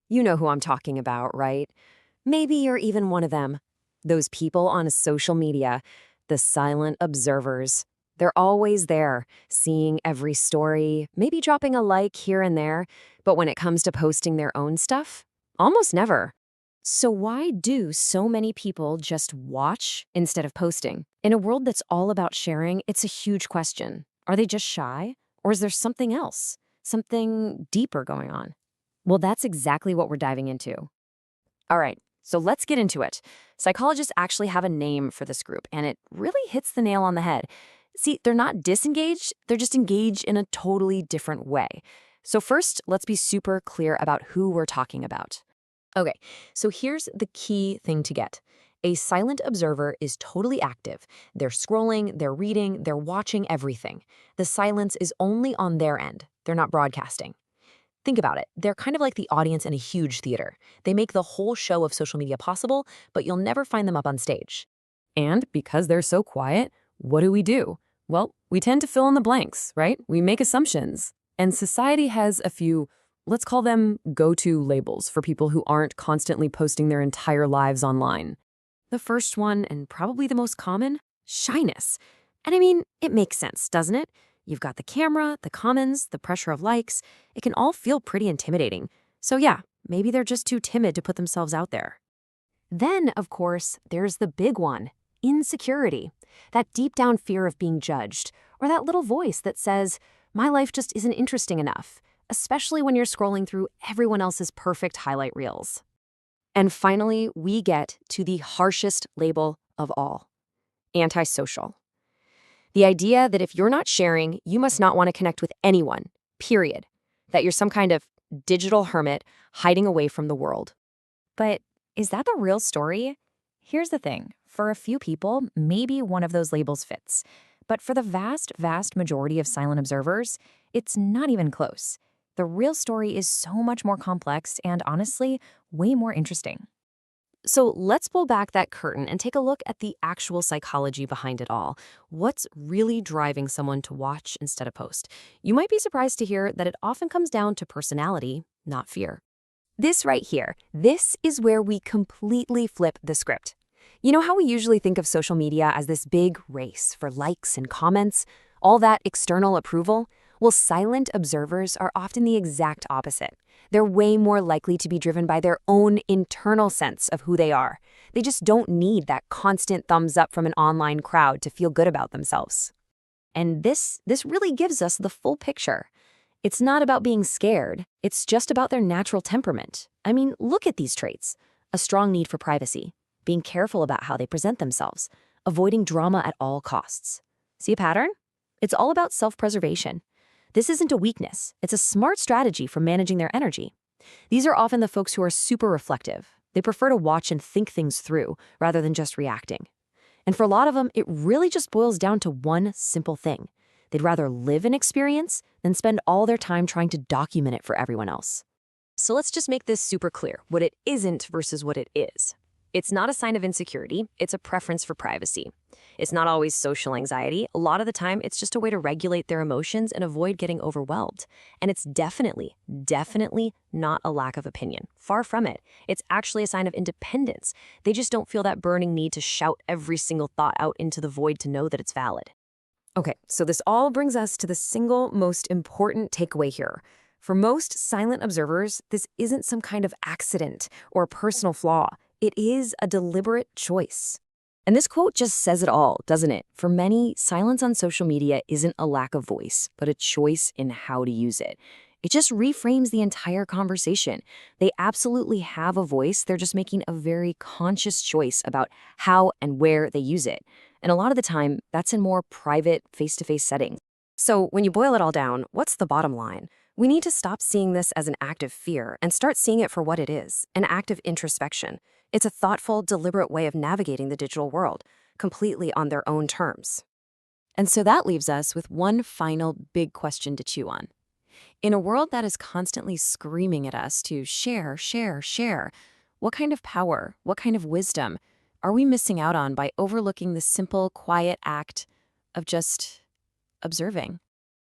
You know who I'm talking about, right? Maybe you're even one of them. Those people on social media, the silent observers. They're always there, seeing every story, maybe dropping a like here and there, but when it comes to posting their own stuff, almost never. So why do so many people just watch instead of posting? In a world that's all about sharing, it's a huge question. Are they just shy? Or is there something else? Something deeper going on? Well, that's exactly what we're diving into. All right, so let's get into it. Psychologists actually have a name for this group, and it really hits the nail on the head. See, they're not disengaged, they're just engaged in a totally different way. So, first, let's be super clear about who we're talking about. Okay, so here's the key thing to get. A silent observer is totally active. They're scrolling, they're reading, they're watching everything. The silence is only on their end, they're not broadcasting. Think about it. They're kind of like the audience in a huge theater. They make the whole show of social media possible, but you'll never find them up on stage. And because they're so quiet, what do? Well, we tend to fill in the blanks, right? We make assumptions. And society has a few, let's call them go-to labels for people who aren't constantly posting their entire lives online. The first one, and probably the most common, shyness. And I mean, it makes sense, doesn't it? You've got the camera, the comments, the pressure of likes. It can all feel pretty intimidating. So yeah, maybe they're just too timid to put themselves out there. Then, of course, there's the big one, insecurity. That deep down fear of being judged, or that little voice that says, my life just isn't interesting enough, especially when you're scrolling through everyone else's perfect highlight reels. And finally, we get to the harshest label of all, antisocial. The idea that if you're not sharing, you must not want to connect with anyone, period. That you're some kind of digital hermit hiding away from the world. But is that the real story? Here's the thing. For a few people, maybe one of those labels fits. But for the vast, vast majority of silent observers, it's not even close. The real story is so much more complex and, honestly, way more interesting. So let's pull back that curtain and take a look at the actual psychology behind it all. What's really driving someone to watch instead of post? You might be surprised to hear that it often comes down to personality, not fear. This right here, this is where we completely flip the script. You know how we usually think of social media as this big race for likes and comments, all that external approval? Well, silent observers are often the exact opposite. They're way more likely to be driven by their own internal sense of who they are. They just don't need that constant thumbs up from an online crowd to feel good about themselves. And this really gives us the full picture. It's not about being scared, it's just about their natural temperament. I mean, look at these traits. A strong need for privacy, being careful about how they present themselves, avoiding drama at all costs. See a pattern? It's all about self-preservation. This isn't a weakness. It's a smart strategy for managing their energy. These are often the folks who are super reflective. They prefer to watch and think things through rather than just reacting. And for a lot of them, it really just boils down to one simple thing. They'd rather live an experience than spend all their time trying to document it for everyone else. So let's just make this super clear, what it isn't versus what it is. It's not a sign of insecurity, it's a preference for privacy. It's not always social anxiety. A lot of the time, it's just a way to regulate their emotions and avoid getting overwhelmed. And it's definitely not a lack of opinion. Far from it. It's actually a sign of independence. They just don't feel that burning need to shout every single thought out into the void to know that it's valid. Okay, so this all brings us to the single most important takeaway here. For most silent observers, this isn't some kind of accident or personal flaw. It is a deliberate choice. And this quote just says it all, doesn't it? For many, silence on social media isn't a lack of voice, but a choice in how to use it. It just reframes the entire conversation. They absolutely have a voice, they're just making a very conscious choice about how and where they use it. And a lot of the time, that's in more private, face-to-face settings. So when you boil it all down, what's the bottom line? We need to stop seeing this as an act of fear and start seeing it for what it is, an act of introspection. It's a thoughtful, deliberate way of navigating the digital world, completely on their own terms. And so that leaves us with one final big question to chew on. In a world that is constantly screaming at us to share, share, share, what kind of power, what kind of wisdom are we missing out on by overlooking the simple, quiet act of just observing?